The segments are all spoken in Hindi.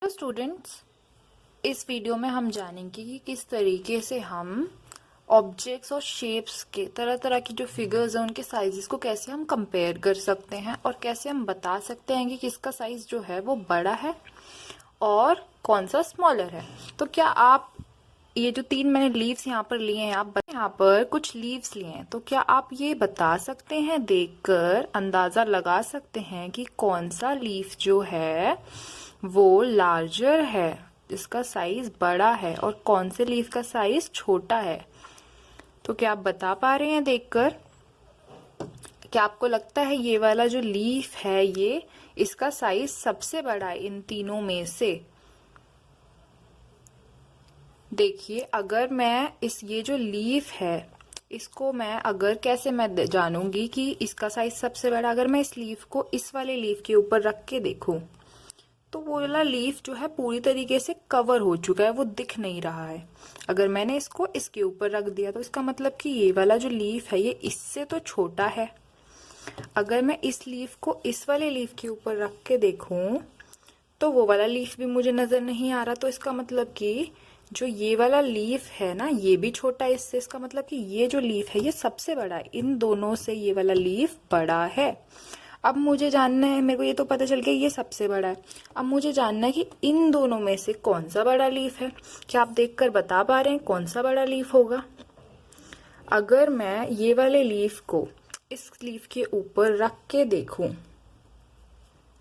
स्टूडेंट्स, इस वीडियो में हम जानेंगे कि किस तरीके से हम ऑब्जेक्ट्स और शेप्स के तरह तरह की जो फिगर्स हैं उनके साइजेस को कैसे हम कंपेयर कर सकते हैं और कैसे हम बता सकते हैं कि किसका साइज जो है वो बड़ा है और कौन सा स्मॉलर है। तो क्या आप ये जो 3 मैंने लीव्स यहाँ पर लिए हैं, आप यहाँ पर कुछ लीव्स लिए हैं, तो क्या आप ये बता सकते हैं, देखकर अंदाजा लगा सकते हैं कि कौन सा लीफ जो है वो लार्जर है, इसका साइज बड़ा है, और कौन से लीफ का साइज छोटा है। तो क्या आप बता पा रहे हैं देखकर? क्या आपको लगता है ये वाला जो लीफ है ये इसका साइज सबसे बड़ा है इन तीनों में से? देखिए, अगर मैं ये जो लीफ है इसको मैं अगर कैसे मैं जानूंगी कि इसका साइज सबसे बड़ा, अगर मैं इस लीफ को इस वाले लीफ के ऊपर रख के देखूं तो वो वाला लीफ जो है पूरी तरीके से कवर हो चुका है, वो दिख नहीं रहा है। अगर मैंने इसको इसके ऊपर रख दिया तो इसका मतलब कि ये वाला जो लीफ है ये इससे तो छोटा है। अगर मैं इस लीफ को इस वाले लीफ के ऊपर रख के देखूं तो वो वाला लीफ भी मुझे नजर नहीं आ रहा, तो इसका मतलब कि जो ये वाला लीफ है ना ये भी छोटा है इससे। इसका मतलब कि ये जो लीफ है ये सबसे बड़ा है, इन दोनों से ये वाला लीफ बड़ा है। अब मुझे जानना है, मेरे को ये तो पता चल गया ये सबसे बड़ा है, अब मुझे जानना है कि इन दोनों में से कौन सा बड़ा लीफ है। क्या आप देखकर बता पा रहे हैं कौन सा बड़ा लीफ होगा? अगर मैं ये वाले लीफ को इस लीफ के ऊपर रख के देखूं,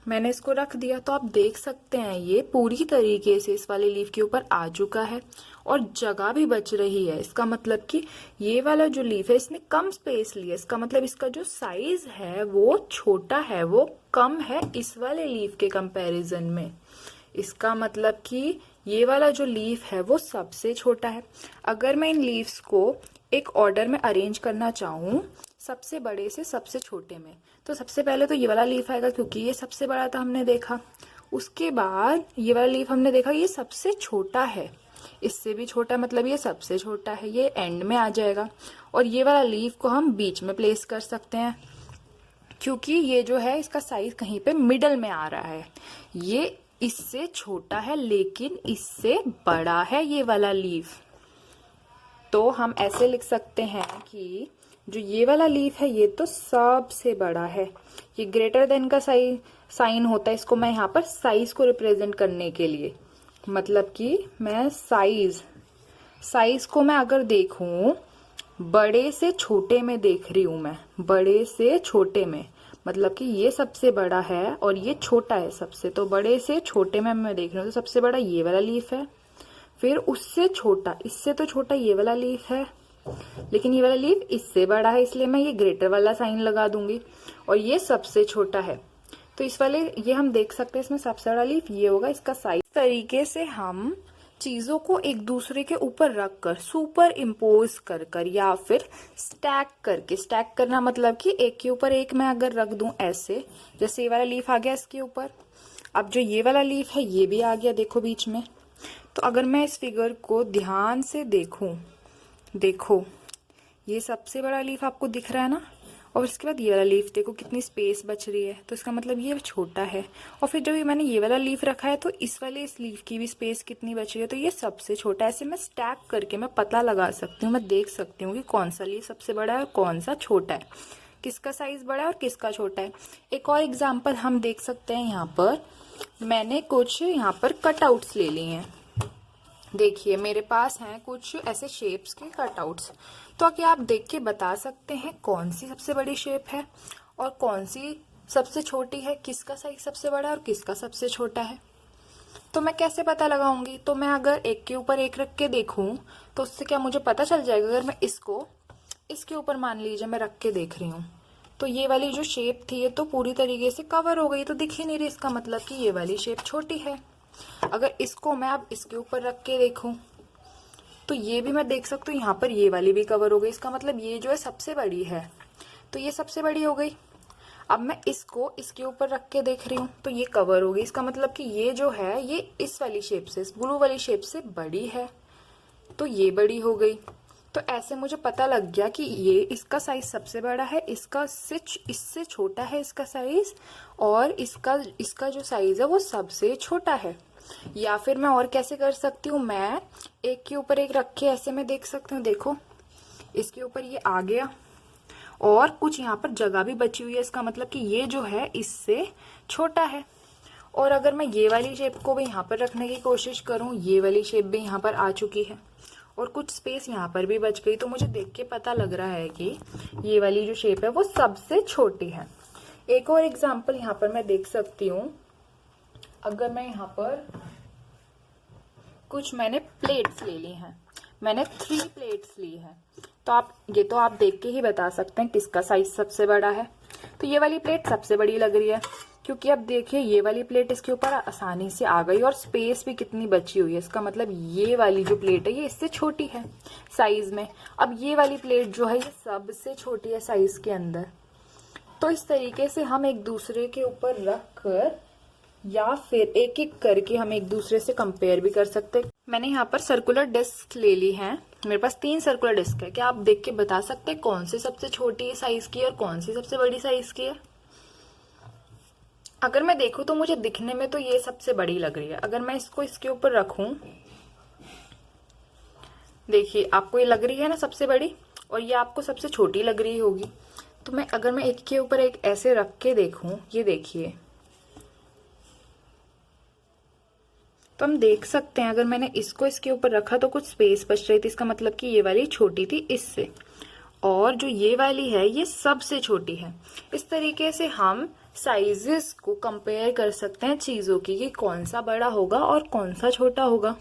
मैंने इसको रख दिया तो आप देख सकते हैं ये पूरी तरीके से इस वाले लीफ के ऊपर आ चुका है और जगह भी बच रही है। इसका मतलब कि ये वाला जो लीफ है इसने कम स्पेस लिया, इसका मतलब इसका जो साइज है वो छोटा है, वो कम है इस वाले लीफ के कंपैरिजन में। इसका मतलब कि ये वाला जो लीफ है वो सबसे छोटा है। अगर मैं इन लीव्स को एक ऑर्डर में अरेंज करना चाहूँ सबसे बड़े से सबसे छोटे में, तो सबसे पहले तो ये वाला लीफ आएगा क्योंकि ये सबसे बड़ा था, हमने देखा। उसके बाद ये वाला लीफ हमने देखा ये सबसे छोटा है, इससे भी छोटा, मतलब ये सबसे छोटा है, ये एंड में आ जाएगा। और ये वाला लीफ को हम बीच में प्लेस कर सकते हैं क्योंकि ये जो है इसका साइज कहीं पे मिडल में आ रहा है। ये इससे छोटा है लेकिन इससे बड़ा है ये वाला लीफ। तो हम ऐसे लिख सकते हैं कि जो ये वाला लीफ है ये तो सबसे बड़ा है, ये ग्रेटर देन का साइन होता है, इसको मैं यहाँ पर साइज को रिप्रेजेंट करने के लिए, मतलब कि मैं साइज को मैं अगर देखूं बड़े से छोटे में देख रही हूं, मैं बड़े से छोटे में, मतलब कि ये सबसे बड़ा है और ये छोटा है सबसे, तो बड़े से छोटे में मैं देख रही हूँ तो सबसे बड़ा ये वाला लीफ है, फिर उससे छोटा, इससे तो छोटा ये वाला लीफ है, लेकिन ये वाला लीफ इससे बड़ा है इसलिए मैं ये ग्रेटर वाला साइन लगा दूंगी, और ये सबसे छोटा है तो इस वाले ये हम देख सकते हैं इसमें सबसे बड़ा लीफ ये होगा, इसका साइज। तरीके से हम चीजों को एक दूसरे के ऊपर रख कर सुपर इम्पोज कर या फिर स्टैक करके, स्टैक करना मतलब कि एक के ऊपर एक मैं अगर रख दूं ऐसे, जैसे ये वाला लीफ आ गया इसके ऊपर, अब जो ये वाला लीफ है ये भी आ गया देखो बीच में। तो अगर मैं इस फिगर को ध्यान से देखूं, देखो ये सबसे बड़ा लीफ आपको दिख रहा है ना, और इसके बाद ये वाला लीफ देखो कितनी स्पेस बच रही है, तो इसका मतलब ये छोटा है। और फिर जब मैंने ये वाला लीफ रखा है तो इस लीफ की भी स्पेस कितनी बच रही है, तो ये सबसे छोटा है। ऐसे मैं स्टैक करके मैं पता लगा सकती हूँ, मैं देख सकती हूँ कि कौन सा लीफ सबसे बड़ा है और कौन सा छोटा है, किसका साइज बड़ा है और किसका छोटा है। एक और एग्जाम्पल हम देख सकते हैं, यहाँ पर मैंने कुछ यहाँ पर कटआउट्स ले लिए हैं। देखिए मेरे पास हैं कुछ ऐसे शेप्स के कटआउट्स, तो क्या आप देख के बता सकते हैं कौन सी सबसे बड़ी शेप है और कौन सी सबसे छोटी है, किसका साइज सबसे बड़ा है और किसका सबसे छोटा है? तो मैं कैसे पता लगाऊंगी? तो मैं अगर एक के ऊपर एक रख के देखूं तो उससे क्या मुझे पता चल जाएगा? अगर मैं इसको इसके ऊपर मान लीजिए मैं रख के देख रही हूँ तो ये वाली जो शेप थी ये तो पूरी तरीके से कवर हो गई, तो दिख ही नहीं रही, इसका मतलब कि ये वाली शेप छोटी है। अगर इसको मैं अब इसके ऊपर रख के देखूं तो ये भी मैं देख सकती हूँ, यहाँ पर ये वाली भी कवर हो गई, इसका मतलब ये जो है सबसे बड़ी है, तो ये सबसे बड़ी हो गई। अब मैं इसको इसके ऊपर रख के देख रही हूँ तो ये कवर हो गई, इसका मतलब कि ये जो है ये इस वाली शेप से, इस ब्लू वाली शेप से बड़ी है, तो ये बड़ी हो गई। तो ऐसे मुझे पता लग गया कि ये इसका साइज सबसे बड़ा है, इसका इससे छोटा है इसका साइज, और इसका जो साइज है वो सबसे छोटा है। या फिर मैं और कैसे कर सकती हूँ, मैं एक के ऊपर एक रख के ऐसे मैं देख सकती हूँ। देखो इसके ऊपर ये आ गया और कुछ यहाँ पर जगह भी बची हुई है, इसका मतलब कि ये जो है इससे छोटा है। और अगर मैं ये वाली शेप को भी यहाँ पर रखने की कोशिश करूँ, ये वाली शेप भी यहाँ पर आ चुकी है और कुछ स्पेस यहाँ पर भी बच गई, तो मुझे देख के पता लग रहा है कि ये वाली जो शेप है वो सबसे छोटी है। एक और एग्जाम्पल यहाँ पर मैं देख सकती हूँ। अगर मैं यहाँ पर कुछ मैंने प्लेट्स ले ली हैं, मैंने 3 प्लेट्स ली है, तो आप देख के ही बता सकते हैं किसका साइज सबसे बड़ा है। तो ये वाली प्लेट सबसे बड़ी लग रही है, क्योंकि अब देखिए ये वाली प्लेट इसके ऊपर आसानी से आ गई और स्पेस भी कितनी बची हुई है। इसका मतलब ये वाली जो प्लेट है ये इससे छोटी है साइज में। अब ये वाली प्लेट जो है ये सबसे छोटी है साइज के अंदर। तो इस तरीके से हम एक दूसरे के ऊपर रख कर या फिर एक एक करके हम एक दूसरे से कंपेयर भी कर सकते हैं। मैंने यहाँ पर सर्कुलर डिस्क ले ली है, मेरे पास 3 सर्कुलर डिस्क है। क्या आप देख के बता सकते हैं कौन सी सबसे छोटी साइज की है और कौन सी सबसे बड़ी साइज की है? अगर मैं देखूं तो मुझे दिखने में तो ये सबसे बड़ी लग रही है। अगर मैं इसको इसके ऊपर रखूं, देखिए आपको ये लग रही है ना सबसे बड़ी, और ये आपको सबसे छोटी लग रही होगी। तो अगर मैं एक के ऊपर एक ऐसे रख के देखूं, ये देखिए, तो हम देख सकते हैं अगर मैंने इसको इसके ऊपर रखा तो कुछ स्पेस बच रही थी, इसका मतलब कि ये वाली छोटी थी इससे, और जो ये वाली है ये सबसे छोटी है। इस तरीके से हम साइजेस को कंपेयर कर सकते हैं चीजों की कि कौन सा बड़ा होगा और कौन सा छोटा होगा।